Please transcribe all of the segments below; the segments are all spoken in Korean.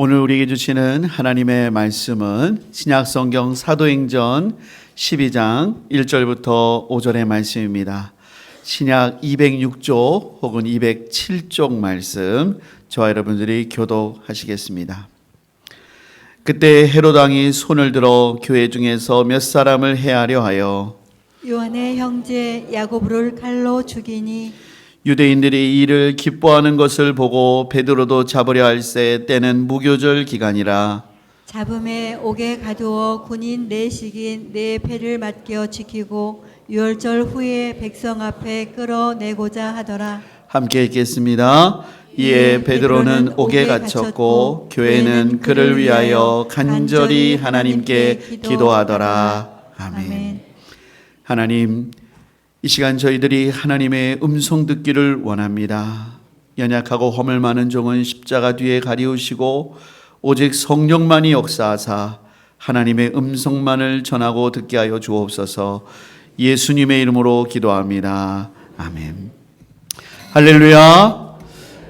오늘 우리에게 주시는 하나님의 말씀은 신약성경 사도행전 12장 1절부터 5절의 말씀입니다. 신약 206쪽 혹은 207쪽 말씀 저와 여러분들이 교독하시겠습니다. 그때 헤롯 왕이 손을 들어 교회 중에서 몇 사람을 해하려 하여 요한의 형제 야고보를 칼로 죽이니 유대인들이 이를 기뻐하는 것을 보고 베드로도 잡으려 할새 때는 무교절 기간이라. 잡음에 옥에 가두어 군인 내식인 네 패를 맡겨 지키고 유월절 후에 백성 앞에 끌어내고자 하더라. 함께 읽겠습니다. 이에 베드로는 옥에 갇혔고 교회는 그를 위하여 간절히 하나님께 기도하더라. 아멘. 하나님, 이 시간 저희들이 하나님의 음성 듣기를 원합니다. 연약하고 허물 많은 종은 십자가 뒤에 가리우시고 오직 성령만이 역사하사 하나님의 음성만을 전하고 듣게 하여 주옵소서. 예수님의 이름으로 기도합니다. 아멘. 할렐루야.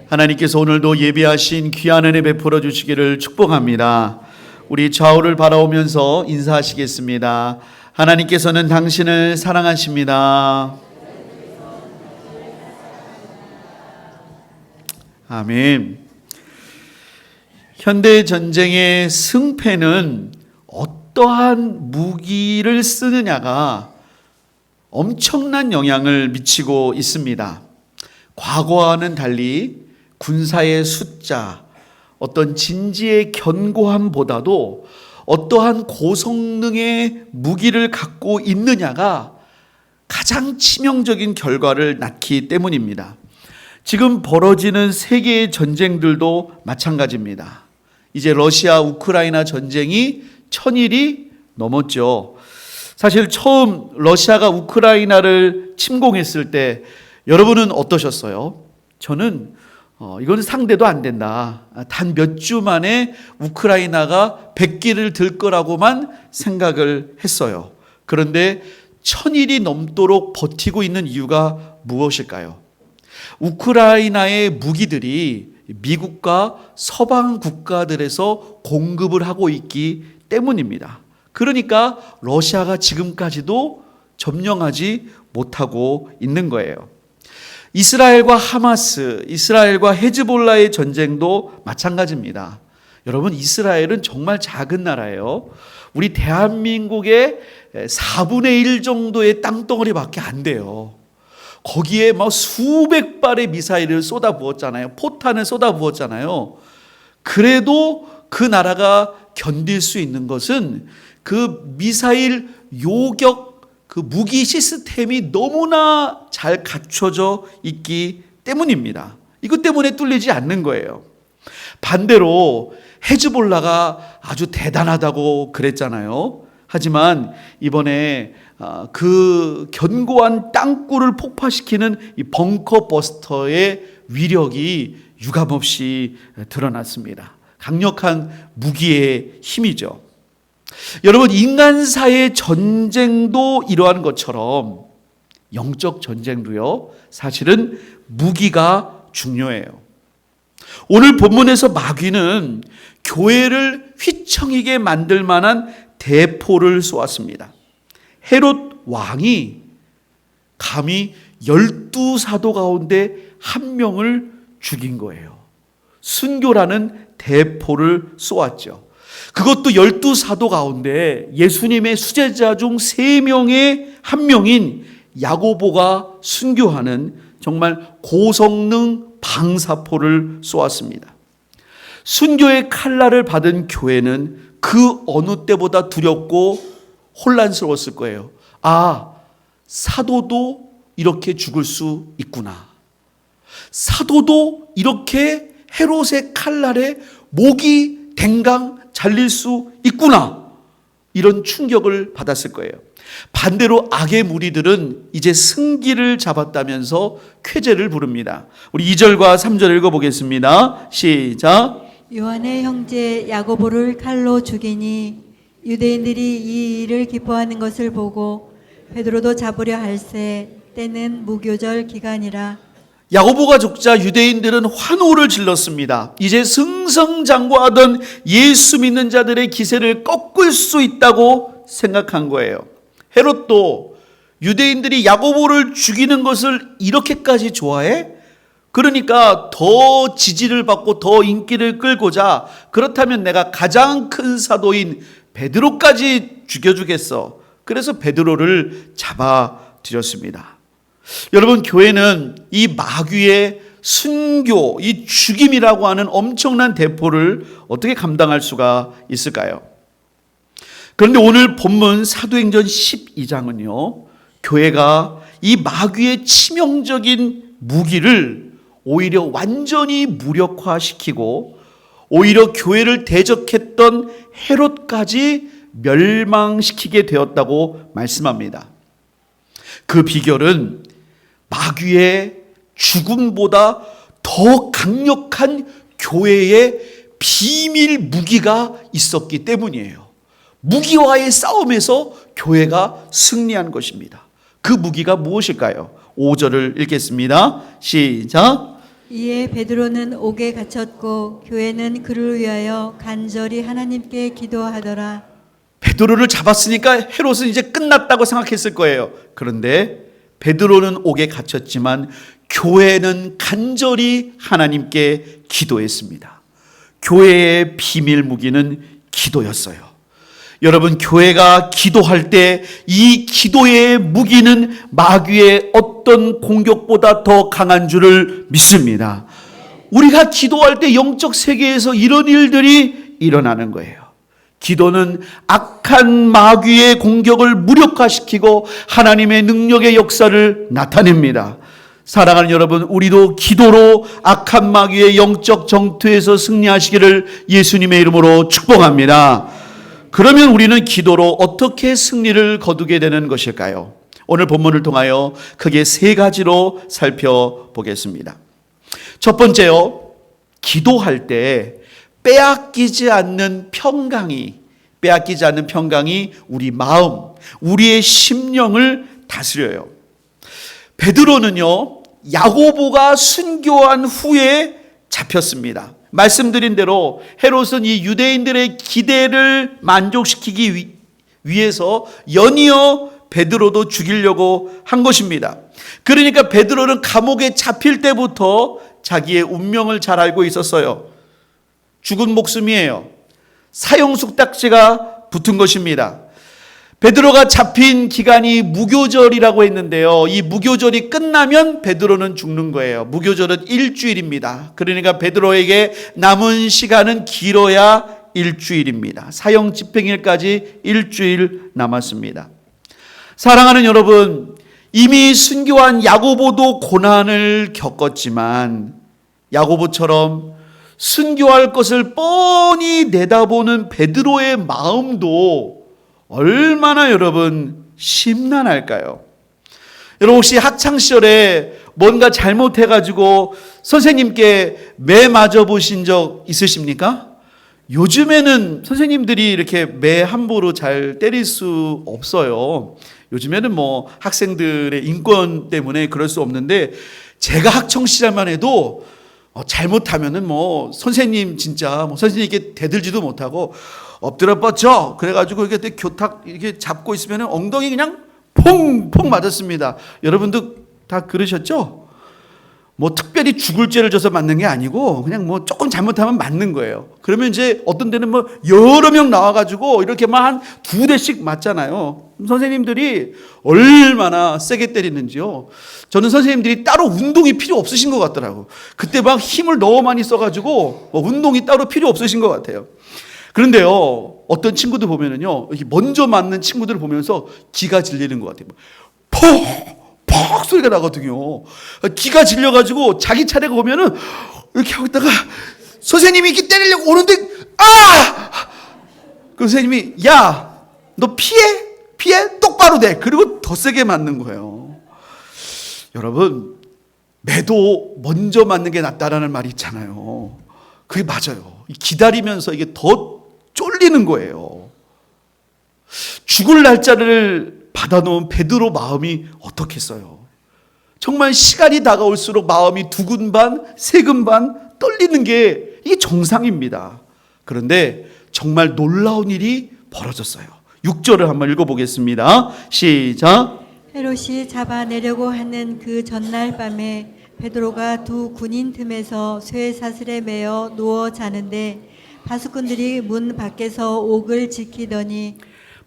하나님께서 오늘도 예비하신 귀한 은혜 베풀어 주시기를 축복합니다. 우리 좌우를 바라오면서 인사하시겠습니다. 하나님께서는 당신을 사랑하십니다. 아멘. 현대 전쟁의 승패는 어떠한 무기를 쓰느냐가 엄청난 영향을 미치고 있습니다. 과거와는 달리 군사의 숫자, 어떤 진지의 견고함보다도 어떠한 고성능의 무기를 갖고 있느냐가 가장 치명적인 결과를 낳기 때문입니다. 지금 벌어지는 세계의 전쟁들도 마찬가지입니다. 이제 러시아 우크라이나 전쟁이 1000일이 넘었죠. 사실 처음 러시아가 우크라이나를 침공했을 때 여러분은 어떠셨어요? 저는 이건 상대도 안 된다. 단 몇 주 만에 우크라이나가 백기를 들 거라고만 생각을 했어요. 그런데 1000일이 넘도록 버티고 있는 이유가 무엇일까요? 우크라이나의 무기들이 미국과 서방 국가들에서 공급을 하고 있기 때문입니다. 그러니까 러시아가 지금까지도 점령하지 못하고 있는 거예요. 이스라엘과 하마스, 이스라엘과 헤즈볼라의 전쟁도 마찬가지입니다. 여러분, 이스라엘은 정말 작은 나라예요. 우리 대한민국의 4분의 1 정도의 땅덩어리밖에 안 돼요. 거기에 막 수백 발의 미사일을 쏟아부었잖아요. 포탄을 쏟아부었잖아요. 그래도 그 나라가 견딜 수 있는 것은 그 미사일 요격 그 무기 시스템이 너무나 잘 갖춰져 있기 때문입니다. 이것 때문에 뚫리지 않는 거예요. 반대로 헤즈볼라가 아주 대단하다고 그랬잖아요. 하지만 이번에 그 견고한 땅굴을 폭파시키는 이 벙커 버스터의 위력이 유감없이 드러났습니다. 강력한 무기의 힘이죠. 여러분, 인간사의 전쟁도 이러한 것처럼 영적 전쟁도요, 사실은 무기가 중요해요. 오늘 본문에서 마귀는 교회를 휘청이게 만들 만한 대포를 쏘았습니다. 헤롯 왕이 감히 12사도 가운데 한 명을 죽인 거예요. 순교라는 대포를 쏘았죠. 그것도 12사도 가운데 예수님의 수제자 중 3명의 한 명인 야고보가 순교하는 정말 고성능 방사포를 쏘았습니다. 순교의 칼날을 받은 교회는 그 어느 때보다 두렵고 혼란스러웠을 거예요. 아, 사도도 이렇게 죽을 수 있구나. 사도도 이렇게 헤롯의 칼날에 목이 댕강 잘릴 수 있구나. 이런 충격을 받았을 거예요. 반대로 악의 무리들은 이제 승기를 잡았다면서 쾌재를 부릅니다. 우리 2절과 3절 읽어보겠습니다. 시작. 요한의 형제 야고보를 칼로 죽이니 유대인들이 이 일을 기뻐하는 것을 보고 베드로도 잡으려 할새 때는 무교절 기간이라. 야고보가 죽자 유대인들은 환호를 질렀습니다. 이제 승승장구하던 예수 믿는 자들의 기세를 꺾을 수 있다고 생각한 거예요. 헤롯도 유대인들이 야고보를 죽이는 것을 이렇게까지 좋아해? 그러니까 더 지지를 받고 더 인기를 끌고자, 그렇다면 내가 가장 큰 사도인 베드로까지 죽여주겠어. 그래서 베드로를 잡아들였습니다. 여러분, 교회는 이 마귀의 순교, 이 죽임이라고 하는 엄청난 대포를 어떻게 감당할 수가 있을까요? 그런데 오늘 본문 사도행전 12장은요, 교회가 이 마귀의 치명적인 무기를 오히려 완전히 무력화시키고 오히려 교회를 대적했던 헤롯까지 멸망시키게 되었다고 말씀합니다. 그 비결은 마귀의 죽음보다 더 강력한 교회의 비밀 무기가 있었기 때문이에요. 무기와의 싸움에서 교회가 승리한 것입니다. 그 무기가 무엇일까요? 5절을 읽겠습니다. 시작. 이에 베드로는 옥에 갇혔고 교회는 그를 위하여 간절히 하나님께 기도하더라. 베드로를 잡았으니까 헤롯은 이제 끝났다고 생각했을 거예요. 그런데 베드로는 옥에 갇혔지만 교회는 간절히 하나님께 기도했습니다. 교회의 비밀 무기는 기도였어요. 여러분, 교회가 기도할 때 이 기도의 무기는 마귀의 어떤 공격보다 더 강한 줄을 믿습니다. 우리가 기도할 때 영적 세계에서 이런 일들이 일어나는 거예요. 기도는 악한 마귀의 공격을 무력화시키고 하나님의 능력의 역사를 나타냅니다. 사랑하는 여러분, 우리도 기도로 악한 마귀의 영적 정투에서 승리하시기를 예수님의 이름으로 축복합니다. 그러면 우리는 기도로 어떻게 승리를 거두게 되는 것일까요? 오늘 본문을 통하여 크게 세 가지로 살펴보겠습니다. 첫 번째요, 기도할 때 빼앗기지 않는 평강이 우리 마음, 우리의 심령을 다스려요. 베드로는요, 야고보가 순교한 후에 잡혔습니다. 말씀드린 대로 헤롯은 이 유대인들의 기대를 만족시키기 위해서 연이어 베드로도 죽이려고 한 것입니다. 그러니까 베드로는 감옥에 잡힐 때부터 자기의 운명을 잘 알고 있었어요. 죽은 목숨이에요. 사형 숙달죄가 붙은 것입니다. 베드로가 잡힌 기간이 무교절이라고 했는데요. 이 무교절이 끝나면 베드로는 죽는 거예요. 무교절은 일주일입니다. 그러니까 베드로에게 남은 시간은 길어야 일주일입니다. 사형 집행일까지 일주일 남았습니다. 사랑하는 여러분, 이미 순교한 야고보도 고난을 겪었지만 야고보처럼 순교할 것을 뻔히 내다보는 베드로의 마음도 얼마나 여러분 심란할까요? 여러분, 혹시 학창시절에 뭔가 잘못해가지고 선생님께 매 맞아보신 적 있으십니까? 요즘에는 선생님들이 이렇게 매 함부로 잘 때릴 수 없어요. 요즘에는 뭐 학생들의 인권 때문에 그럴 수 없는데, 제가 학창시절만 해도 잘못하면은 뭐 선생님 진짜 뭐 선생님께 대들지도 못하고 엎드려 뻗쳐 그래가지고 이렇게 교탁 이렇게 잡고 있으면은 엉덩이 그냥 퐁퐁 맞았습니다. 여러분도 다 그러셨죠? 뭐 특별히 죽을 죄를 져서 맞는 게 아니고 그냥 뭐 조금 잘못하면 맞는 거예요. 그러면 이제 어떤 데는 뭐 여러 명 나와가지고 이렇게 막 한 2대씩 맞잖아요. 선생님들이 얼마나 세게 때리는지요. 저는 선생님들이 따로 운동이 필요 없으신 것 같더라고. 그때 막 힘을 너무 많이 써가지고 운동이 따로 필요 없으신 것 같아요. 그런데요, 어떤 친구들 보면은요, 이렇게 먼저 맞는 친구들을 보면서 기가 질리는 것 같아요. 퍽 소리가 나거든요. 기가 질려가지고 자기 차례가 오면은 이렇게 하고 있다가 선생님이 이렇게 때리려고 오는데 그 선생님이 야, 너 피해 똑바로 돼. 그리고 더 세게 맞는 거예요. 여러분, 매도 먼저 맞는 게 낫다라는 말이 있잖아요. 그게 맞아요. 기다리면서 이게 더 쫄리는 거예요. 죽을 날짜를 받아놓은 베드로 마음이 어떻겠어요? 정말 시간이 다가올수록 마음이 두근반, 세근반 떨리는 게 이게 정상입니다. 그런데 정말 놀라운 일이 벌어졌어요. 6절을 한번 읽어보겠습니다. 시작. 헤롯이 잡아내려고 하는 그 전날 밤에 베드로가 두 군인 틈에서 쇠사슬에 매어 누워 자는데 파수꾼들이 문 밖에서 옥을 지키더니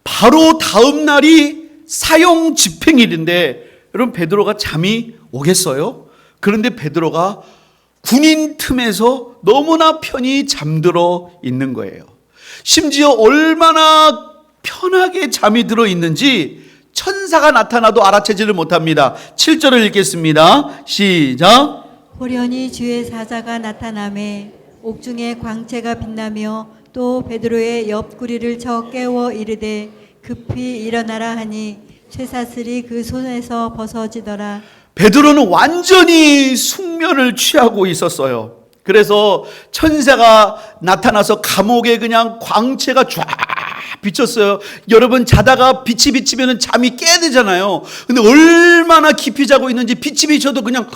바로 다음 날이 사형 집행일인데 여러분 베드로가 잠이 오겠어요? 그런데 베드로가 군인 틈에서 너무나 편히 잠들어 있는 거예요. 심지어 얼마나 편하게 잠이 들어 있는지 천사가 나타나도 알아채지를 못합니다. 7절을 읽겠습니다. 시작. 호련히 주의 사자가 나타나매 옥중에 광채가 빛나며 또 베드로의 옆구리를 쳐 깨워 이르되 급히 일어나라 하니 쇠사슬이 그 손에서 벗어지더라. 베드로는 완전히 숙면을 취하고 있었어요. 그래서 천사가 나타나서 감옥에 그냥 광채가 쫙 비쳤어요. 여러분 자다가 빛이 비치면 잠이 깨야 되잖아요. 근데 얼마나 깊이 자고 있는지 빛이 비쳐도 그냥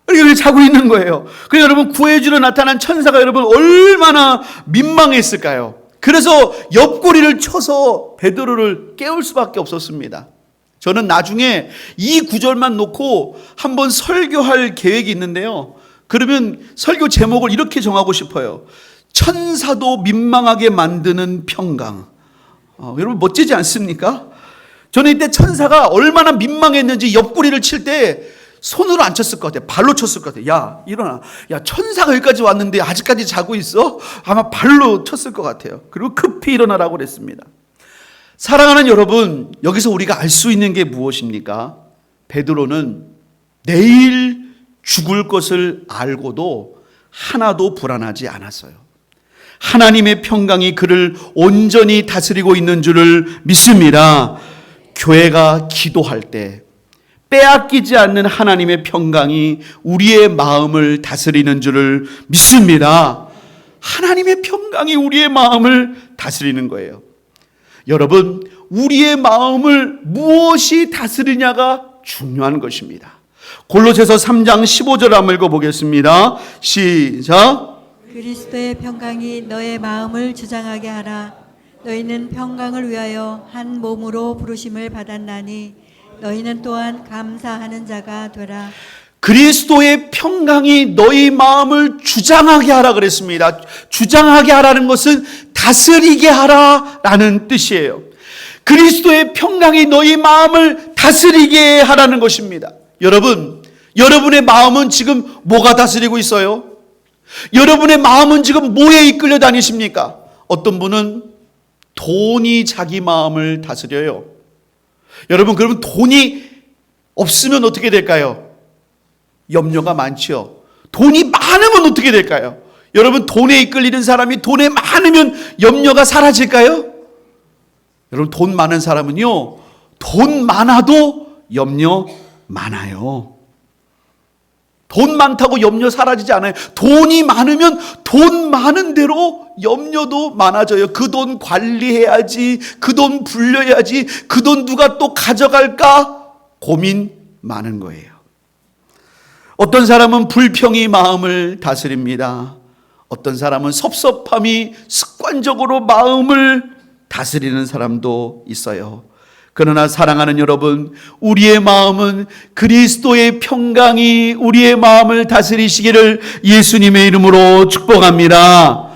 이렇게 자고 있는 거예요. 그래서 여러분 구해주러 나타난 천사가 여러분 얼마나 민망했을까요? 그래서 옆구리를 쳐서 베드로를 깨울 수밖에 없었습니다. 저는 나중에 이 구절만 놓고 한번 설교할 계획이 있는데요. 그러면 설교 제목을 이렇게 정하고 싶어요. 천사도 민망하게 만드는 평강. 여러분 멋지지 않습니까? 저는 이때 천사가 얼마나 민망했는지 옆구리를 칠 때 손으로 안 쳤을 것 같아요. 발로 쳤을 것 같아요. 야 일어나. 야 천사가 여기까지 왔는데 아직까지 자고 있어? 아마 발로 쳤을 것 같아요. 그리고 급히 일어나라고 그랬습니다. 사랑하는 여러분, 여기서 우리가 알 수 있는 게 무엇입니까? 베드로는 내일 죽을 것을 알고도 하나도 불안하지 않았어요. 하나님의 평강이 그를 온전히 다스리고 있는 줄을 믿습니다. 교회가 기도할 때 빼앗기지 않는 하나님의 평강이 우리의 마음을 다스리는 줄을 믿습니다. 하나님의 평강이 우리의 마음을 다스리는 거예요. 여러분, 우리의 마음을 무엇이 다스리냐가 중요한 것입니다. 골로새서 3장 15절 한번 읽어보겠습니다. 시작. 그리스도의 평강이 너의 마음을 주장하게 하라. 너희는 평강을 위하여 한 몸으로 부르심을 받았나니 너희는 또한 감사하는 자가 되라. 그리스도의 평강이 너희 마음을 주장하게 하라 그랬습니다. 주장하게 하라는 것은 다스리게 하라라는 뜻이에요. 그리스도의 평강이 너희 마음을 다스리게 하라는 것입니다. 여러분, 여러분의 마음은 지금 뭐가 다스리고 있어요? 여러분의 마음은 지금 뭐에 이끌려 다니십니까? 어떤 분은 돈이 자기 마음을 다스려요. 여러분, 그러면 돈이 없으면 어떻게 될까요? 염려가 많죠. 돈이 많으면 어떻게 될까요? 여러분, 돈에 이끌리는 사람이 돈에 많으면 염려가 사라질까요? 여러분, 돈 많은 사람은요, 돈 많아도 염려 많아요. 돈 많다고 염려 사라지지 않아요. 돈이 많으면 돈 많은 대로 염려도 많아져요. 그 돈 관리해야지, 그 돈 불려야지, 그 돈 누가 또 가져갈까 고민 많은 거예요. 어떤 사람은 불평이 마음을 다스립니다. 어떤 사람은 섭섭함이 습관적으로 마음을 다스리는 사람도 있어요. 그러나 사랑하는 여러분, 우리의 마음은 그리스도의 평강이 우리의 마음을 다스리시기를 예수님의 이름으로 축복합니다.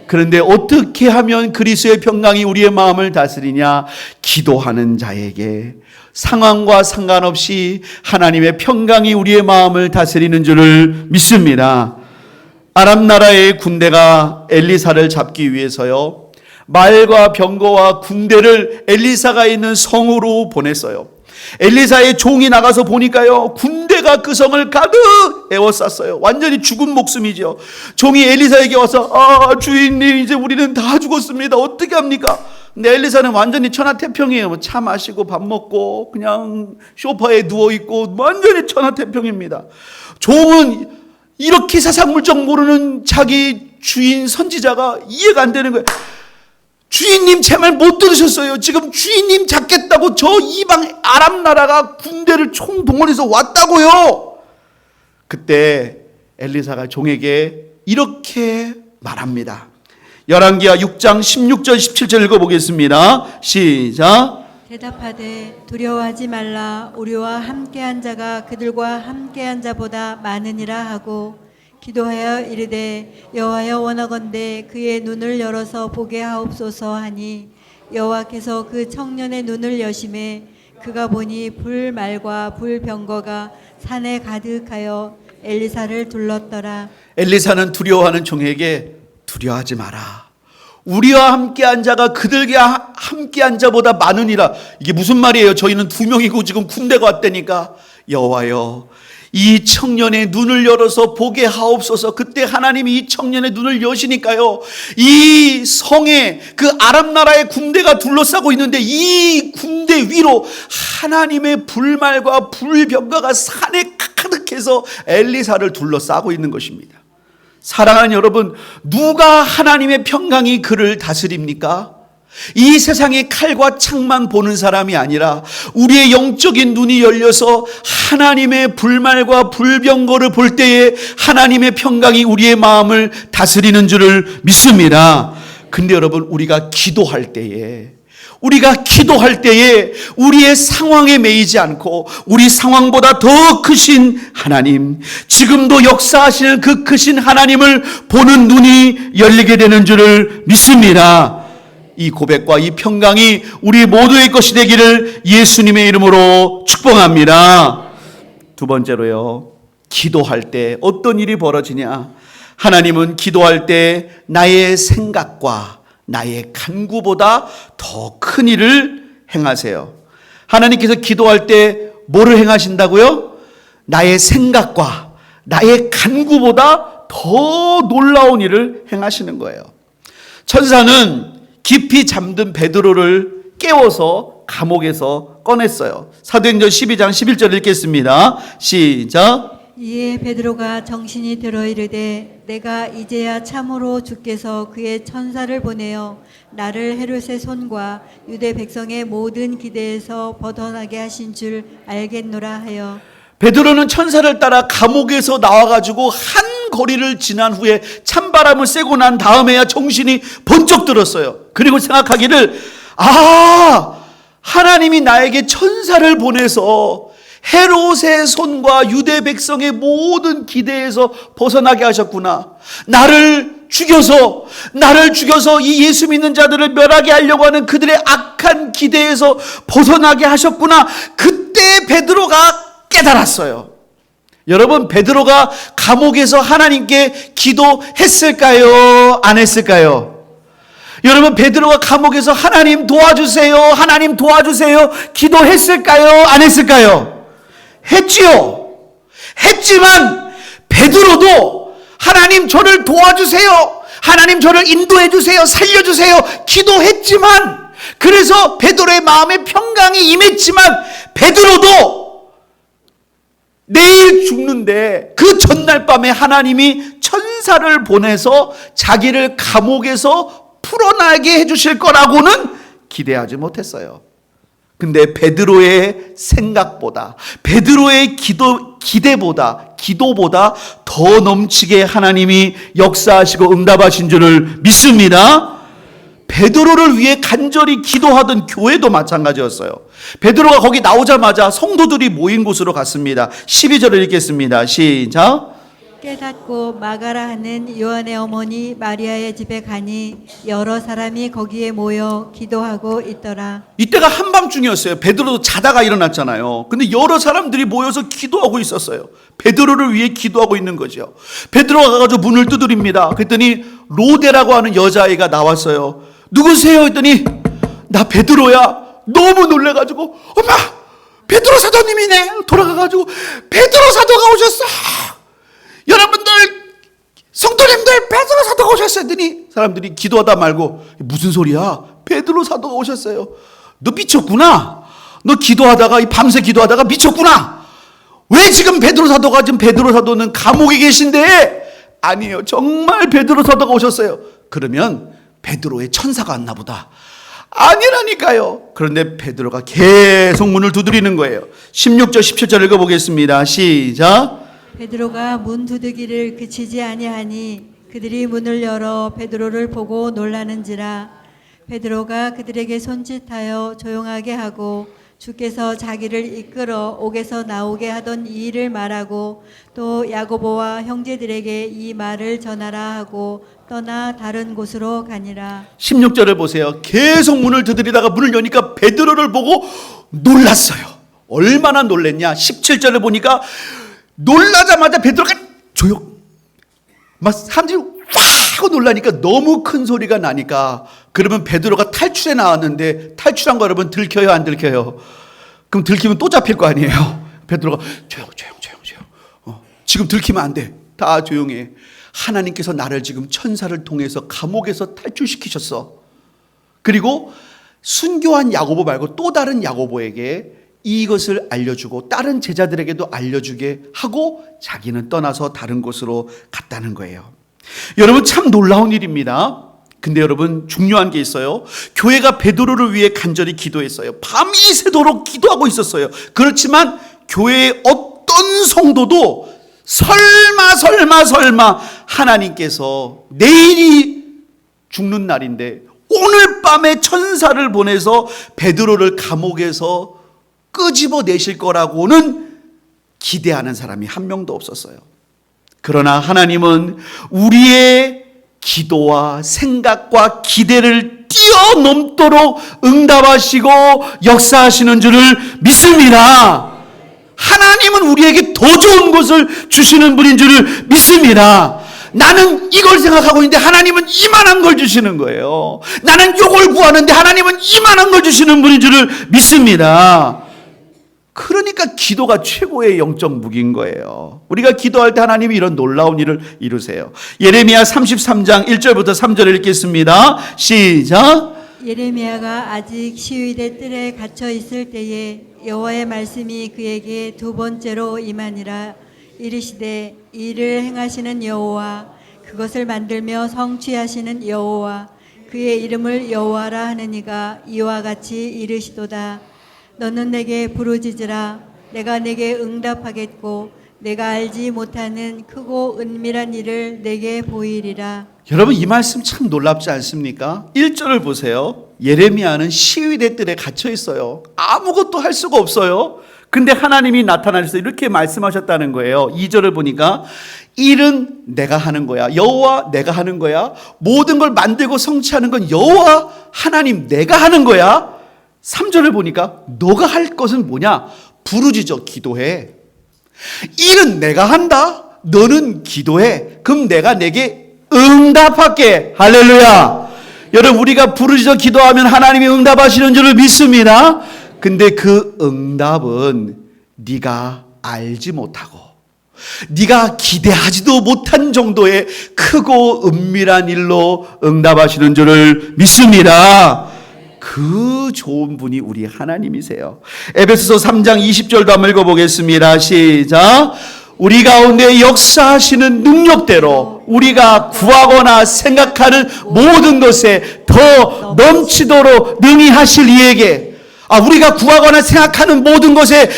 그런데 어떻게 하면 그리스도의 평강이 우리의 마음을 다스리냐? 기도하는 자에게 상황과 상관없이 하나님의 평강이 우리의 마음을 다스리는 줄을 믿습니다. 아람 나라의 군대가 엘리사를 잡기 위해서요, 말과 병거와 군대를 엘리사가 있는 성으로 보냈어요. 엘리사의 종이 나가서 보니까요, 군대가 그 성을 가득 에워쌌어요. 완전히 죽은 목숨이죠. 종이 엘리사에게 와서 주인님, 이제 우리는 다 죽었습니다. 어떻게 합니까? 근데 엘리사는 완전히 천하태평이에요. 차 마시고 밥 먹고 그냥 소파에 누워있고 완전히 천하태평입니다. 종은 이렇게 세상 물정 모르는 자기 주인 선지자가 이해가 안 되는 거예요. 주인님 제 말 못 들으셨어요. 지금 주인님 잡겠다고 저 이방 아람 나라가 군대를 총동원해서 왔다고요. 그때 엘리사가 종에게 이렇게 말합니다. 열왕기하 6장 16절 17절 읽어보겠습니다. 시작. 대답하되 두려워하지 말라. 우리와 함께한 자가 그들과 함께한 자보다 많으니라 하고 기도하여 이르되 여호와여 원하건대 그의 눈을 열어서 보게 하옵소서 하니 여호와께서 그 청년의 눈을 여심해 그가 보니 불말과 불병거가 산에 가득하여 엘리사를 둘렀더라. 엘리사는 두려워하는 종에게 두려워하지 마라. 우리와 함께한 자가 그들과 함께한 자보다 많으니라. 이게 무슨 말이에요? 저희는 2명이고 지금 군대가 왔다니까. 여호와여 이 청년의 눈을 열어서 보게 하옵소서. 그때 하나님이 이 청년의 눈을 여시니까요, 이 성에 그 아람 나라의 군대가 둘러싸고 있는데 이 군대 위로 하나님의 불말과 불병거가 산에 가득해서 엘리사를 둘러싸고 있는 것입니다. 사랑하는 여러분, 누가 하나님의 평강이 그를 다스립니까? 이 세상의 칼과 창만 보는 사람이 아니라 우리의 영적인 눈이 열려서 하나님의 불말과 불병거를 볼 때에 하나님의 평강이 우리의 마음을 다스리는 줄을 믿습니다. 근데 여러분, 우리가 기도할 때에 우리의 상황에 매이지 않고 우리 상황보다 더 크신 하나님, 지금도 역사하시는 그 크신 하나님을 보는 눈이 열리게 되는 줄을 믿습니다. 이 고백과 이 평강이 우리 모두의 것이 되기를 예수님의 이름으로 축복합니다. 두 번째로요, 기도할 때 어떤 일이 벌어지냐? 하나님은 기도할 때 나의 생각과 나의 간구보다 더 큰 일을 행하세요. 하나님께서 기도할 때 뭐를 행하신다고요? 나의 생각과 나의 간구보다 더 놀라운 일을 행하시는 거예요. 천사는 깊이 잠든 베드로를 깨워서 감옥에서 꺼냈어요. 사도행전 12장 11절 읽겠습니다. 시작. 이에 베드로가 정신이 들어 이르되 내가 이제야 참으로 주께서 그의 천사를 보내어 나를 헤롯의 손과 유대 백성의 모든 기대에서 벗어나게 하신 줄 알겠노라 하여. 베드로는 천사를 따라 감옥에서 나와가지고 한 거리를 지난 후에 찬바람을 쐬고 난 다음에야 정신이 번쩍 들었어요. 그리고 생각하기를, 하나님이 나에게 천사를 보내서 헤롯의 손과 유대 백성의 모든 기대에서 벗어나게 하셨구나. 나를 죽여서 이 예수 믿는 자들을 멸하게 하려고 하는 그들의 악한 기대에서 벗어나게 하셨구나. 그때 베드로가 깨달았어요. 여러분, 베드로가 감옥에서 하나님께 기도했을까요? 안 했을까요? 여러분, 베드로가 감옥에서 하나님 도와주세요, 기도했을까요? 안 했을까요? 했지요. 했지만 베드로도 하나님 저를 도와주세요, 하나님 저를 인도해 주세요, 살려주세요 기도했지만, 그래서 베드로의 마음에 평강이 임했지만 베드로도 내일 죽는데 그 전날 밤에 하나님이 천사를 보내서 자기를 감옥에서 풀어나게 해주실 거라고는 기대하지 못했어요. 근데 베드로의 생각보다, 베드로의 기도보다 더 넘치게 하나님이 역사하시고 응답하신 줄을 믿습니다. 베드로를 위해 간절히 기도하던 교회도 마찬가지였어요. 베드로가 거기 나오자마자 성도들이 모인 곳으로 갔습니다. 12절을 읽겠습니다. 시작. 깨닫고 마가라 하는 요한의 어머니 마리아의 집에 가니 여러 사람이 거기에 모여 기도하고 있더라. 이때가 한밤중이었어요. 베드로도 자다가 일어났잖아요. 근데 여러 사람들이 모여서 기도하고 있었어요. 베드로를 위해 기도하고 있는 거죠. 베드로가 가가지고 문을 두드립니다. 그랬더니 로데라고 하는 여자아이가 나왔어요. 누구세요? 했더니 나 베드로야. 너무 놀래가지고, 엄마, 베드로 사도님이네. 돌아가가지고 베드로 사도가 오셨어. 여러분들, 성도님들, 베드로 사도가 오셨어요. 했더니 사람들이 기도하다 말고, 무슨 소리야? 베드로 사도가 오셨어요. 너 미쳤구나. 너 기도하다가, 밤새 기도하다가 미쳤구나. 왜 지금 베드로 사도는 감옥에 계신데? 아니에요. 정말 베드로 사도가 오셨어요. 그러면 베드로의 천사가 왔나 보다. 아니라니까요. 그런데 베드로가 계속 문을 두드리는 거예요. 16절 17절 읽어보겠습니다. 시작. 베드로가 문 두드기를 그치지 아니하니 그들이 문을 열어 베드로를 보고 놀라는지라. 베드로가 그들에게 손짓하여 조용하게 하고 주께서 자기를 이끌어 옥에서 나오게 하던 이 일을 말하고 또 야고보와 형제들에게 이 말을 전하라 하고 떠나 다른 곳으로 가니라. 16절을 보세요. 계속 문을 두드리다가 문을 여니까 베드로를 보고 놀랐어요. 얼마나 놀랬냐. 17절을 보니까 놀라자마자 베드로가 막 사람들이 와 하고 놀라니까 너무 큰 소리가 나니까, 그러면 베드로가 탈출해 나왔는데 탈출한 거 여러분 들켜요 안 들켜요? 그럼 들키면 또 잡힐 거 아니에요. 베드로가 조용. 지금 들키면 안 돼. 다 조용해. 하나님께서 나를 지금 천사를 통해서 감옥에서 탈출시키셨어. 그리고 순교한 야고보 말고 또 다른 야고보에게 이것을 알려주고 다른 제자들에게도 알려주게 하고 자기는 떠나서 다른 곳으로 갔다는 거예요. 여러분, 참 놀라운 일입니다. 근데 여러분, 중요한 게 있어요. 교회가 베드로를 위해 간절히 기도했어요. 밤이 새도록 기도하고 있었어요. 그렇지만 교회의 어떤 성도도 설마 하나님께서 내일이 죽는 날인데 오늘 밤에 천사를 보내서 베드로를 감옥에서 끄집어내실 거라고는 기대하는 사람이 한 명도 없었어요. 그러나 하나님은 우리의 기도와 생각과 기대를 뛰어넘도록 응답하시고 역사하시는 줄을 믿습니다. 하나님은 우리에게 더 좋은 것을 주시는 분인 줄을 믿습니다. 나는 이걸 생각하고 있는데 하나님은 이만한 걸 주시는 거예요. 나는 이걸 구하는데 하나님은 이만한 걸 주시는 분인 줄을 믿습니다. 그러니까 기도가 최고의 영적 무기인 거예요. 우리가 기도할 때 하나님이 이런 놀라운 일을 이루세요. 예레미야 33장 1절부터 3절을 읽겠습니다. 시작. 예레미야가 아직 시위대 뜰에 갇혀 있을 때에 여호와의 말씀이 그에게 두 번째로 임하니라. 이르시되 이를 행하시는 여호와, 그것을 만들며 성취하시는 여호와, 그의 이름을 여호와라 하느니가 이와 같이 이르시도다. 너는 내게 부르짖으라. 내가 내게 응답하겠고 내가 알지 못하는 크고 은밀한 일을 내게 보이리라. 여러분, 이 말씀 참 놀랍지 않습니까? 1절을 보세요. 예레미야는 시위대 뜰에 갇혀 있어요. 아무것도 할 수가 없어요. 근데 하나님이 나타나셔서 이렇게 말씀하셨다는 거예요. 2절을 보니까 일은 내가 하는 거야. 여호와 내가 하는 거야. 모든 걸 만들고 성취하는 건 여호와 하나님 내가 하는 거야. 3절을 보니까 너가 할 것은 뭐냐? 부르짖어 기도해. 일은 내가 한다. 너는 기도해. 그럼 내가 내게 응답할게. 할렐루야. 여러분, 우리가 부르짖어 기도하면 하나님이 응답하시는 줄을 믿습니다. 근데 그 응답은 네가 알지 못하고 네가 기대하지도 못한 정도의 크고 은밀한 일로 응답하시는 줄을 믿습니다. 그 좋은 분이 우리 하나님이세요. 에베소서 3장 20절도 한번 읽어보겠습니다. 시작. 우리 가운데 역사하시는 능력대로 우리가 구하거나 생각하는 모든 것에 더 넘치도록 능히 하실 이에게, 우리가 구하거나 생각하는 모든 것에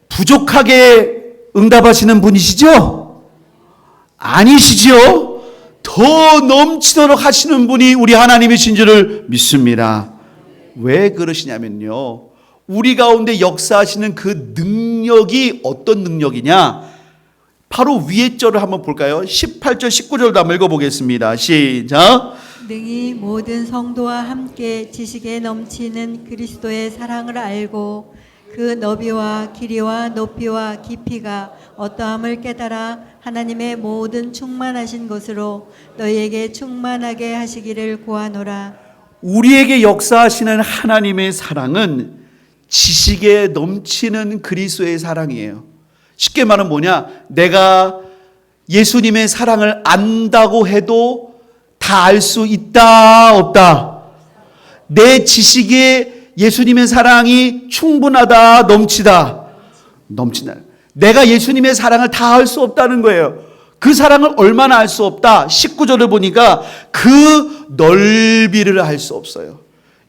부족하게 응답하시는 분이시죠? 아니시죠? 더 넘치도록 하시는 분이 우리 하나님이신 줄을 믿습니다. 왜 그러시냐면요, 우리 가운데 역사하시는 그 능력이 어떤 능력이냐? 바로 위에 절을 한번 볼까요? 18절 19절도 한번 읽어보겠습니다. 시작. 능히 모든 성도와 함께 지식에 넘치는 그리스도의 사랑을 알고 그 너비와 길이와 높이와 깊이가 어떠함을 깨달아 하나님의 모든 충만하신 것으로 너희에게 충만하게 하시기를 구하노라. 우리에게 역사하시는 하나님의 사랑은 지식에 넘치는 그리스도의 사랑이에요. 쉽게 말하면 뭐냐? 내가 예수님의 사랑을 안다고 해도 다 알 수 있다, 없다? 내 지식에 예수님의 사랑이 충분하다, 넘치다? 넘친다. 내가 예수님의 사랑을 다 알 수 없다는 거예요. 그 사랑을 얼마나 알 수 없다. 19절을 보니까 그 넓이를 알 수 없어요.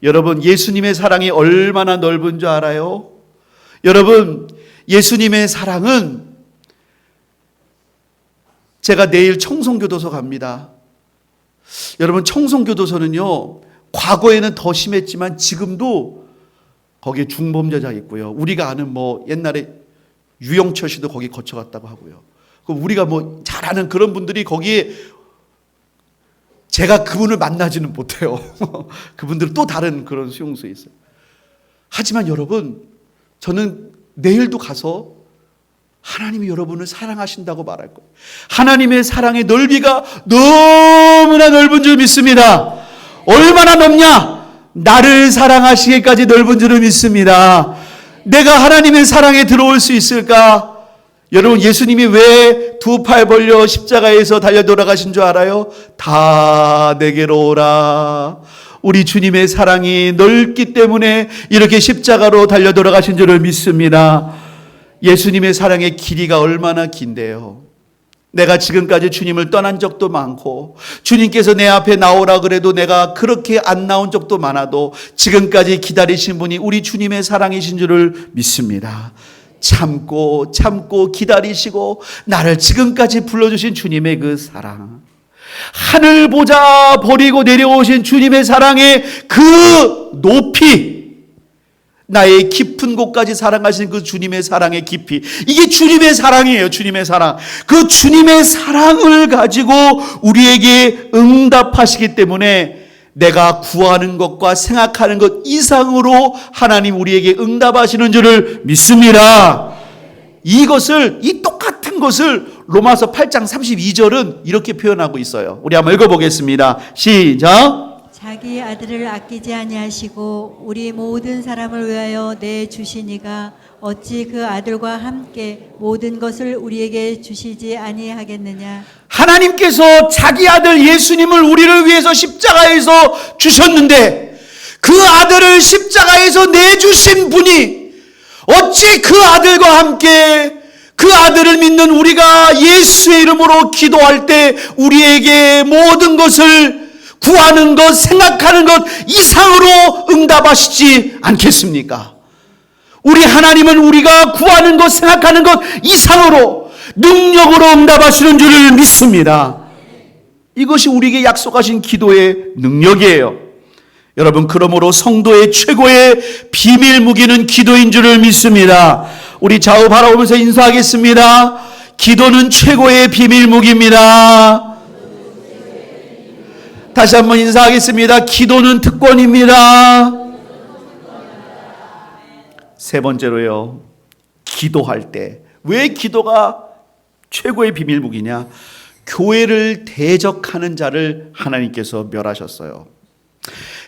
여러분, 예수님의 사랑이 얼마나 넓은 줄 알아요? 여러분, 예수님의 사랑은, 제가 내일 청송교도소 갑니다. 여러분, 청송교도소는요, 과거에는 더 심했지만 지금도 거기에 중범죄자 있고요. 우리가 아는 옛날에 유영철 씨도 거기 거쳐갔다고 하고요. 우리가 잘 아는 그런 분들이 거기에, 제가 그분을 만나지는 못해요. 그분들은 또 다른 그런 수용소에 있어요. 하지만 여러분, 저는 내일도 가서 하나님이 여러분을 사랑하신다고 말할 거예요. 하나님의 사랑의 넓이가 너무나 넓은 줄 믿습니다. 얼마나 넓냐? 나를 사랑하시기까지 넓은 줄을 믿습니다. 내가 하나님의 사랑에 들어올 수 있을까? 여러분, 예수님이 왜 두 팔 벌려 십자가에서 달려 돌아가신 줄 알아요? 다 내게로 오라. 우리 주님의 사랑이 넓기 때문에 이렇게 십자가로 달려 돌아가신 줄을 믿습니다. 예수님의 사랑의 길이가 얼마나 긴데요. 내가 지금까지 주님을 떠난 적도 많고, 주님께서 내 앞에 나오라 그래도 내가 그렇게 안 나온 적도 많아도 지금까지 기다리신 분이 우리 주님의 사랑이신 줄을 믿습니다. 참고 기다리시고 나를 지금까지 불러주신 주님의 그 사랑, 하늘 보자 버리고 내려오신 주님의 사랑의 그 높이, 나의 깊은 곳까지 사랑하신 그 주님의 사랑의 깊이, 이게 주님의 사랑이에요. 주님의 사랑. 그 주님의 사랑을 가지고 우리에게 응답하시기 때문에 내가 구하는 것과 생각하는 것 이상으로 하나님 우리에게 응답하시는 줄을 믿습니다. 이 똑같은 것을 로마서 8장 32절은 이렇게 표현하고 있어요. 우리 한번 읽어보겠습니다. 시작. 자기 아들을 아끼지 아니하시고 우리 모든 사람을 위하여 내주시니가 어찌 그 아들과 함께 모든 것을 우리에게 주시지 아니하겠느냐. 하나님께서 자기 아들 예수님을 우리를 위해서 십자가에서 주셨는데, 그 아들을 십자가에서 내주신 분이 어찌 그 아들과 함께, 그 아들을 믿는 우리가 예수의 이름으로 기도할 때 우리에게 모든 것을 구하는 것, 생각하는 것 이상으로 응답하시지 않겠습니까? 우리 하나님은 우리가 구하는 것, 생각하는 것 이상으로 능력으로 응답하시는 줄을 믿습니다. 이것이 우리에게 약속하신 기도의 능력이에요. 여러분, 그러므로 성도의 최고의 비밀 무기는 기도인 줄을 믿습니다. 우리 좌우 바라보면서 인사하겠습니다. 기도는 최고의 비밀 무기입니다. 다시 한번 인사하겠습니다. 기도는 특권입니다. 세 번째로요, 기도할 때. 왜 기도가 최고의 비밀 무기냐? 교회를 대적하는 자를 하나님께서 멸하셨어요.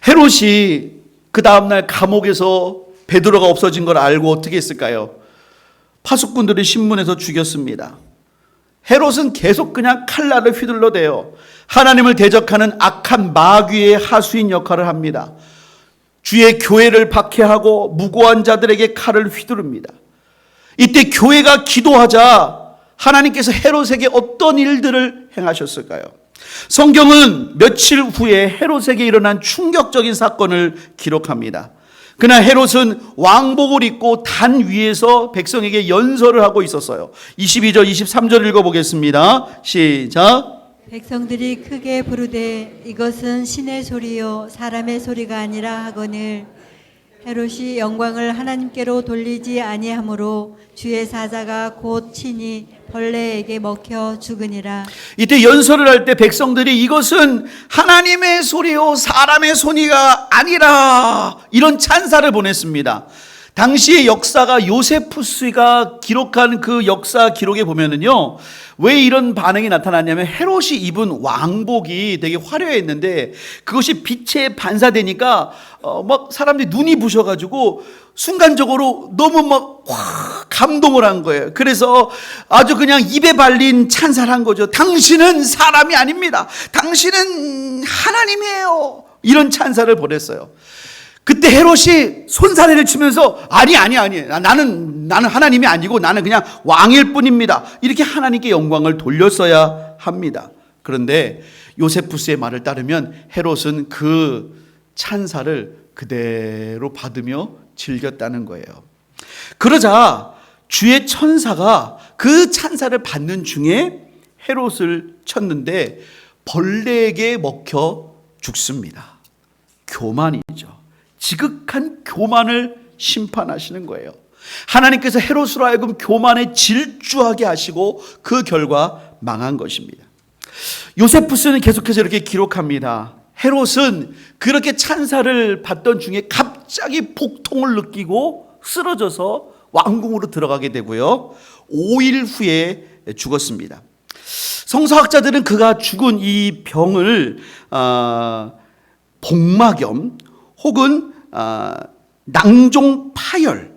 헤롯이 그 다음날 감옥에서 베드로가 없어진 걸 알고 어떻게 했을까요? 파수꾼들이 신문해서 죽였습니다. 헤롯은 계속 그냥 칼날을 휘둘러대요. 하나님을 대적하는 악한 마귀의 하수인 역할을 합니다. 주의 교회를 박해하고 무고한 자들에게 칼을 휘두릅니다. 이때 교회가 기도하자 하나님께서 헤롯에게 어떤 일들을 행하셨을까요? 성경은 며칠 후에 헤롯에게 일어난 충격적인 사건을 기록합니다. 그날 헤롯은 왕복을 입고 단 위에서 백성에게 연설을 하고 있었어요. 22절, 23절 읽어보겠습니다. 시작. 백성들이 크게 부르되 이것은 신의 소리요 사람의 소리가 아니라 하거늘 헤롯이 영광을 하나님께로 돌리지 아니하므로 주의 사자가 곧 친히 벌레에게 먹혀 죽으니라. 이때 연설을 할 때 백성들이 이것은 하나님의 소리요 사람의 소리가 아니라, 이런 찬사를 보냈습니다. 당시의 역사가 요세푸스가 기록한 그 역사 기록에 보면은요, 왜 이런 반응이 나타났냐면 헤롯이 입은 왕복이 되게 화려했는데 그것이 빛에 반사되니까 막 사람들이 눈이 부셔가지고 순간적으로 너무 막 감동을 한 거예요. 그래서 아주 그냥 입에 발린 찬사를 한 거죠. 당신은 사람이 아닙니다. 당신은 하나님이에요. 이런 찬사를 보냈어요. 그때 헤롯이 손사래를 치면서 아니 나는 하나님이 아니고 나는 그냥 왕일 뿐입니다. 이렇게 하나님께 영광을 돌렸어야 합니다. 그런데 요세푸스의 말을 따르면 헤롯은 그 찬사를 그대로 받으며 즐겼다는 거예요. 그러자 주의 천사가 그 찬사를 받는 중에 헤롯을 쳤는데 벌레에게 먹혀 죽습니다. 교만이죠. 지극한 교만을 심판하시는 거예요. 하나님께서 헤롯으로 하여금 교만에 질주하게 하시고 그 결과 망한 것입니다. 요세푸스는 계속해서 이렇게 기록합니다. 헤롯은 그렇게 찬사를 받던 중에 갑자기 복통을 느끼고 쓰러져서 왕궁으로 들어가게 되고요. 5일 후에 죽었습니다. 성서학자들은 그가 죽은 이 병을 복막염 혹은 낭종 파열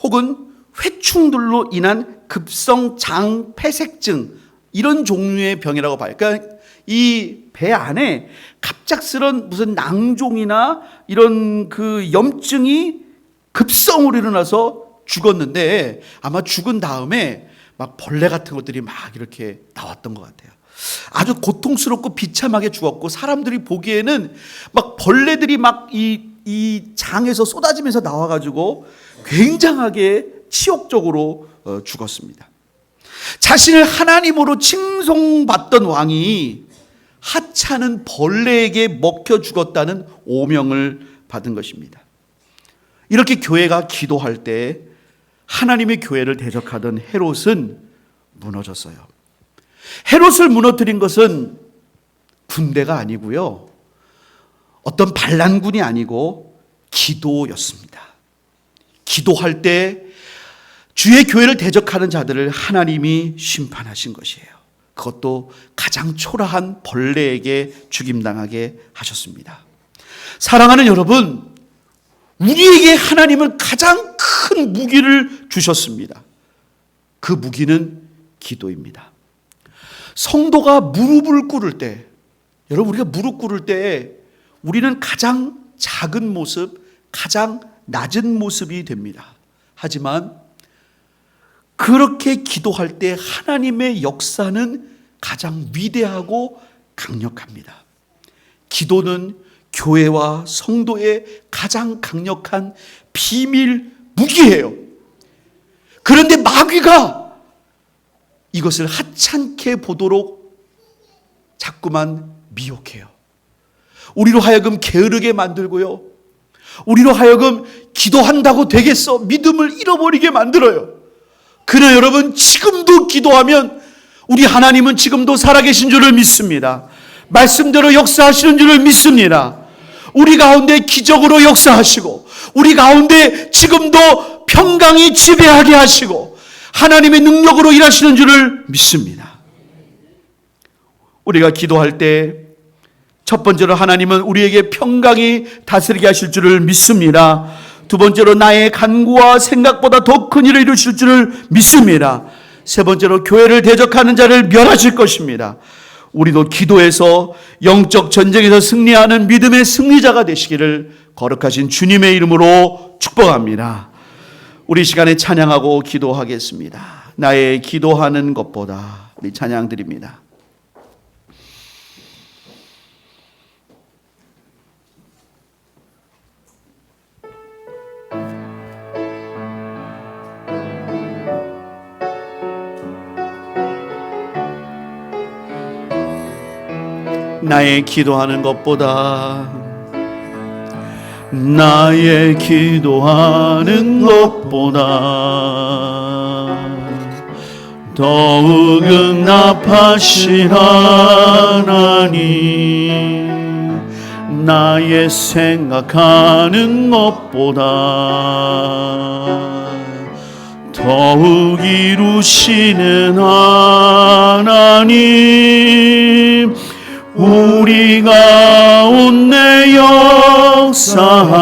혹은 회충들로 인한 급성 장 폐색증 이런 종류의 병이라고 봐요. 그러니까 이 배 안에 갑작스런 무슨 낭종이나 이런 그 염증이 급성으로 일어나서 죽었는데 아마 죽은 다음에 막 벌레 같은 것들이 막 이렇게 나왔던 것 같아요. 아주 고통스럽고 비참하게 죽었고 사람들이 보기에는 막 벌레들이 막 이 장에서 쏟아지면서 나와가지고 굉장하게 치욕적으로 죽었습니다. 자신을 하나님으로 칭송받던 왕이 하찮은 벌레에게 먹혀 죽었다는 오명을 받은 것입니다. 이렇게 교회가 기도할 때 하나님의 교회를 대적하던 헤롯은 무너졌어요. 헤롯을 무너뜨린 것은 군대가 아니고요. 어떤 반란군이 아니고 기도였습니다. 기도할 때 주의 교회를 대적하는 자들을 하나님이 심판하신 것이에요. 그것도 가장 초라한 벌레에게 죽임당하게 하셨습니다. 사랑하는 여러분, 우리에게 하나님은 가장 큰 무기를 주셨습니다. 그 무기는 기도입니다. 성도가 무릎을 꿇을 때, 여러분 우리가 무릎 꿇을 때 우리는 가장 작은 모습, 가장 낮은 모습이 됩니다. 하지만 그렇게 기도할 때 하나님의 역사는 가장 위대하고 강력합니다. 기도는 교회와 성도의 가장 강력한 비밀 무기예요. 그런데 마귀가 이것을 하찮게 보도록 자꾸만 미혹해요. 우리로 하여금 게으르게 만들고요. 우리로 하여금 기도한다고 되겠어 믿음을 잃어버리게 만들어요. 그러나 여러분, 지금도 기도하면 우리 하나님은 지금도 살아계신 줄을 믿습니다. 말씀대로 역사하시는 줄을 믿습니다. 우리 가운데 기적으로 역사하시고 우리 가운데 지금도 평강이 지배하게 하시고 하나님의 능력으로 일하시는 줄을 믿습니다. 우리가 기도할 때 첫 번째로 하나님은 우리에게 평강이 다스리게 하실 줄을 믿습니다. 두 번째로 나의 간구와 생각보다 더 큰 일을 이루실 줄을 믿습니다. 세 번째로 교회를 대적하는 자를 멸하실 것입니다. 우리도 기도해서 영적 전쟁에서 승리하는 믿음의 승리자가 되시기를 거룩하신 주님의 이름으로 축복합니다. 우리 시간에 찬양하고 기도하겠습니다. 나의 기도하는 것보다 우리 찬양 드립니다. 나의 기도하는 것보다 나의 기도하는 것보다 더욱 응답하신 하나님, 나의 생각하는 것보다 더욱 이루시는 하나님, 우리 가운데 역사하신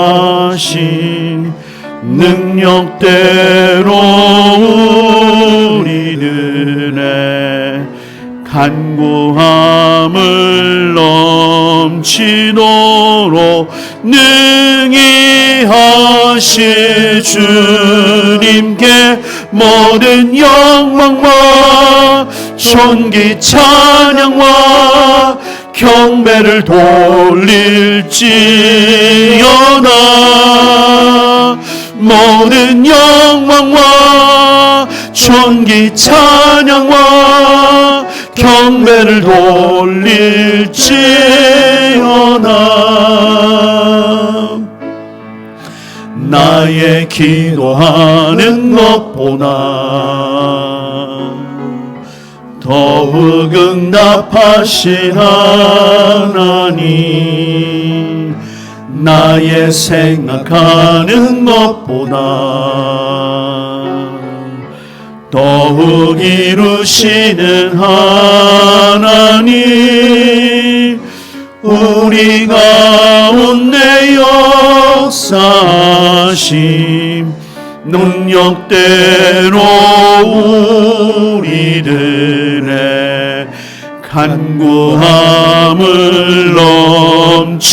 능력대로 우리들의 간구함을 넘치도록 능히 하실 주님께 모든 영광과 존귀 찬양과 경배를 돌릴지어다. 모든 영광과 존귀 찬양과 경배를 돌릴지어다. 나의 기도하는 것보다 더욱 응답하신 하나님, 나의 생각하는 것보다 더욱 이루시는 하나님, 우리 가운데 역사하심 능력대로 우리들의 간구함을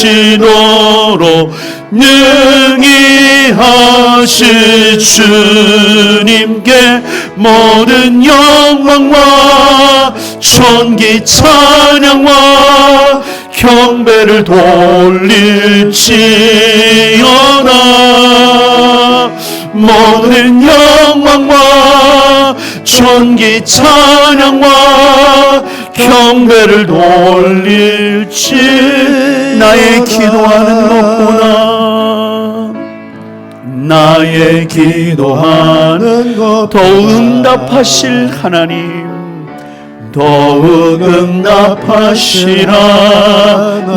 넘치도록 능히 하실 주님께 모든 영광과 존귀 찬양과 경배를 돌릴지어다. 모든 영광과 존귀 찬양과 경배를 돌릴지. 나의 기도하는 것보다 나의 기도하는 것 더욱 응답하실 하나님, 더욱 응답하시라.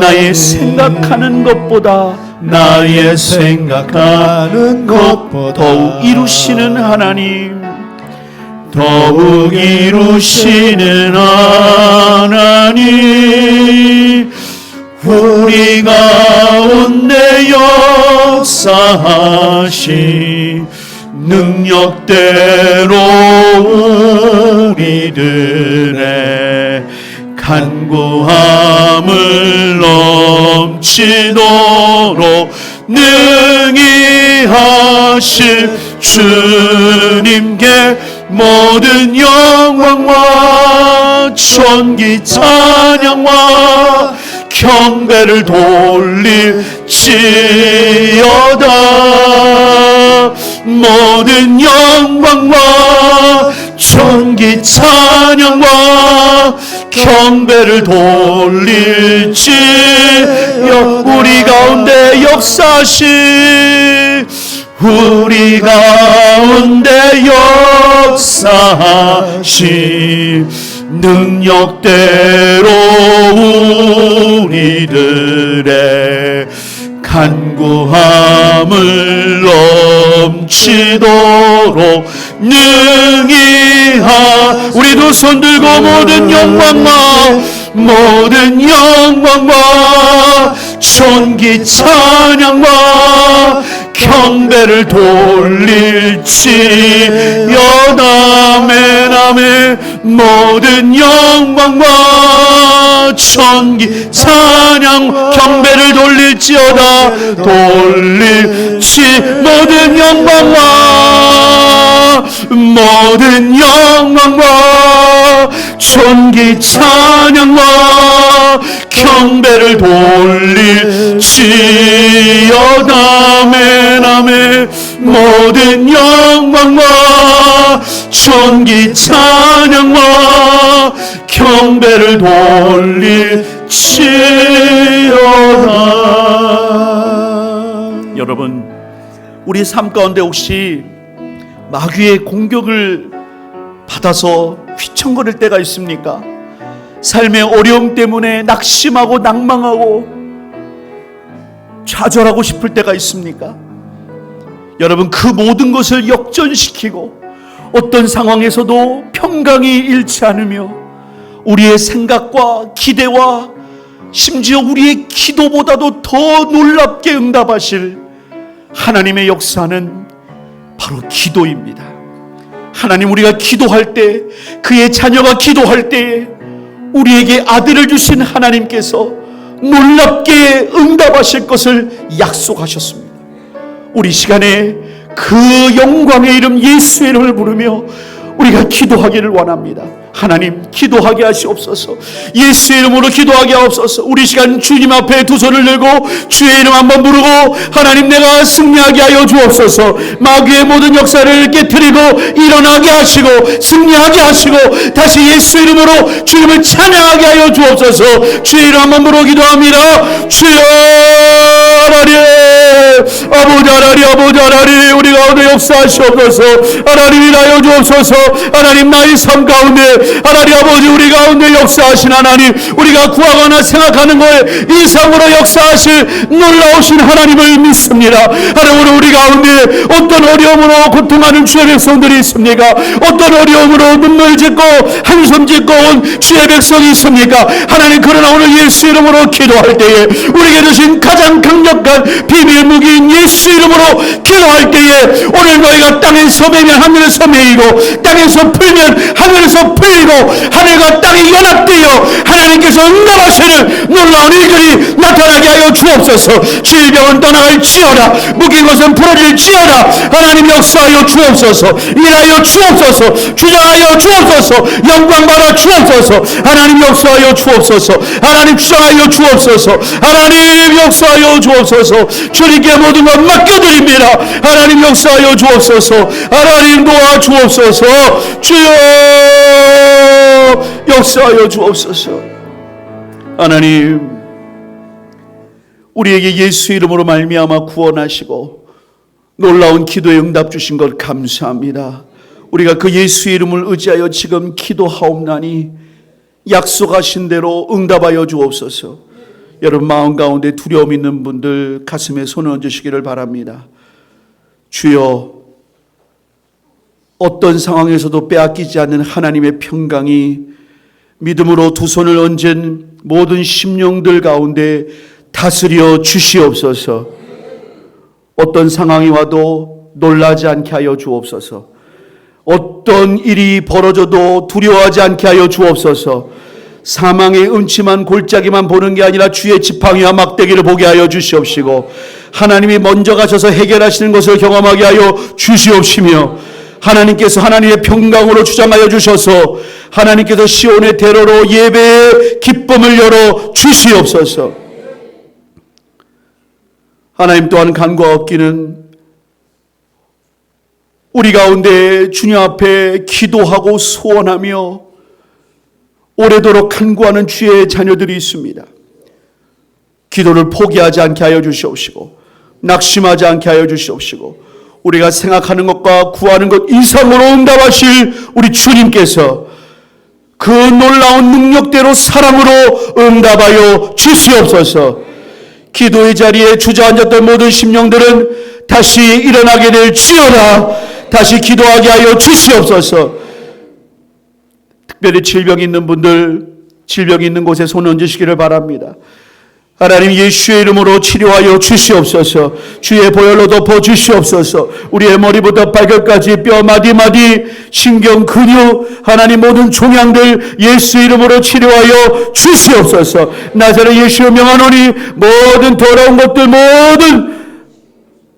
나의 생각하는 것보다 나의 생각하는 것보다 더욱 이루시는 하나님, 더욱 이루시는 하나님, 우리 가운데 역사하신 능력대로 우리들의 간구함을 넘치도록 능히 하실 주님께 모든 영광과 존귀 찬양과 경배를 돌릴지어다. 모든 영광과 존귀 찬양과 경배를 돌릴지어. 우리 가운데 역사하신, 우리 가운데 역사하신 능력대로 우리들의 간구함을 넘치도록 능히 우리도 손들고 모든 영광과 존귀 찬양과 경배를 돌릴지어다. 아멘. 모든 영광과 존귀 찬양 경배를 돌릴지어다. 모든 영광과 존귀 찬양과 경배를 돌릴지어다. 아멘. 모든 영광과 존귀 찬양과 경배를 돌릴지어다. 여러분, 우리 삶 가운데 혹시 마귀의 공격을 받아서 휘청거릴 때가 있습니까? 삶의 어려움 때문에 낙심하고 낭망하고 좌절하고 싶을 때가 있습니까? 여러분, 그 모든 것을 역전시키고 어떤 상황에서도 평강이 잃지 않으며 우리의 생각과 기대와 심지어 우리의 기도보다도 더 놀랍게 응답하실 하나님의 역사는 바로 기도입니다. 하나님, 우리가 기도할 때, 그의 자녀가 기도할 때에 우리에게 아들을 주신 하나님께서 놀랍게 응답하실 것을 약속하셨습니다. 우리 시간에 그 영광의 이름 예수의 이름을 부르며 우리가 기도하기를 원합니다. 하나님, 기도하게 하시옵소서. 예수의 이름으로 기도하게 하옵소서. 우리 시간 주님 앞에 두 손을 들고 주의 이름 한번 부르고, 하나님, 내가 승리하게 하여 주옵소서. 마귀의 모든 역사를 깨뜨리고 일어나게 하시고 승리하게 하시고 다시 예수 이름으로 주님을 찬양하게 하여 주옵소서. 주의 이름 한번 부르고 기도합니다. 주여 하나님, 아버지 하나님, 아버지 하나님, 우리 가운데 역사하시옵소서. 하나님, 일하여 주옵소서. 하나님, 나의 삶 가운데 하나님 아버지, 우리 가운데 역사하신 하나님, 우리가 구하거나 생각하는 것에 이상으로 역사하실 놀라우신 하나님을 믿습니다. 하나님, 우리 가운데 어떤 어려움으로 고통하는 주의 백성들이 있습니까? 어떤 어려움으로 눈물 짓고 한숨 짓고 온 주의 백성이 있습니까? 하나님, 그러나 오늘 예수 이름으로 기도할 때에 우리에게 주신 가장 강력한 비밀 무기인 예수 이름으로 기도할 때에 오늘 너희가 땅에서 매면 하늘에서 매이고 땅에서 풀면 하늘에서 풀리고 하늘과 땅이 연합되어 하나님께서 응답하시는 놀라운 일들이 나타나게 하여 주옵소서. 질병은 떠나갈지어다, 묶인 것은 풀어질지어다. 하나님, 역사하여 주옵소서. 일하여 주옵소서. 주장하여 주옵소서. 영광 받아 주옵소서. 하나님, 역사하여 주옵소서. 하나님, 주장하여 주옵소서. 하나님, 역사하여 주옵소서. 주님께 모든 것 맡겨드립니다. 하나님, 역사하여 주옵소서. 하나님, 도와 주옵소서. 주여 역사하여 주옵소서. 하나님, 우리에게 예수 이름으로 말미암아 구원하시고 놀라운 기도에 응답 주신 것 감사합니다. 우리가 그 예수 이름을 의지하여 지금 기도하옵나니 약속하신 대로 응답하여 주옵소서. 여러분 마음 가운데 두려움 있는 분들 가슴에 손을 얹으시기를 바랍니다. 주여, 어떤 상황에서도 빼앗기지 않는 하나님의 평강이 믿음으로 두 손을 얹은 모든 심령들 가운데 다스려 주시옵소서. 어떤 상황이 와도 놀라지 않게 하여 주옵소서. 어떤 일이 벌어져도 두려워하지 않게 하여 주옵소서. 사망의 음침한 골짜기만 보는 게 아니라 주의 지팡이와 막대기를 보게 하여 주시옵시고, 하나님이 먼저 가셔서 해결하시는 것을 경험하게 하여 주시옵시며, 하나님께서 하나님의 평강으로 주장하여 주셔서 하나님께서 시온의 대로로 예배의 기쁨을 열어 주시옵소서. 하나님 또한 간과없기는 우리 가운데 주님 앞에 기도하고 소원하며 오래도록 간구하는 주의 자녀들이 있습니다. 기도를 포기하지 않게 하여 주시옵시고 낙심하지 않게 하여 주시옵시고, 우리가 생각하는 것과 구하는 것 이상으로 응답하실 우리 주님께서 그 놀라운 능력대로 사랑으로 응답하여 주시옵소서. 기도의 자리에 주저앉았던 모든 심령들은 다시 일어나게 될지어다. 다시 기도하게 하여 주시옵소서. 특별히 질병 있는 분들, 질병 있는 곳에 손 얹으시기를 바랍니다. 하나님, 예수의 이름으로 치료하여 주시옵소서. 주의 보혈로 덮어 주시옵소서. 우리의 머리부터 발끝까지 뼈 마디마디, 신경, 근육, 하나님 모든 종양들 예수 이름으로 치료하여 주시옵소서. 나사렛 예수의 명하노니 모든 더러운 것들, 모든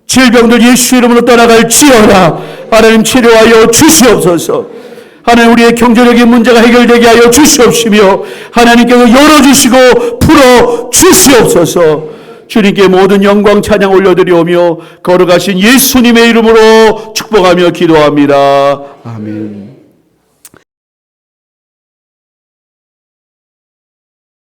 질병들 예수 이름으로 떠나갈지어다. 하나님, 치료하여 주시옵소서. 하나님, 우리의 경제적인 문제가 해결되게 하여 주시옵시며 하나님께서 열어주시고 풀어주시옵소서. 주님께 모든 영광 찬양 올려드리오며 거룩하신 예수님의 이름으로 축복하며 기도합니다. 아멘.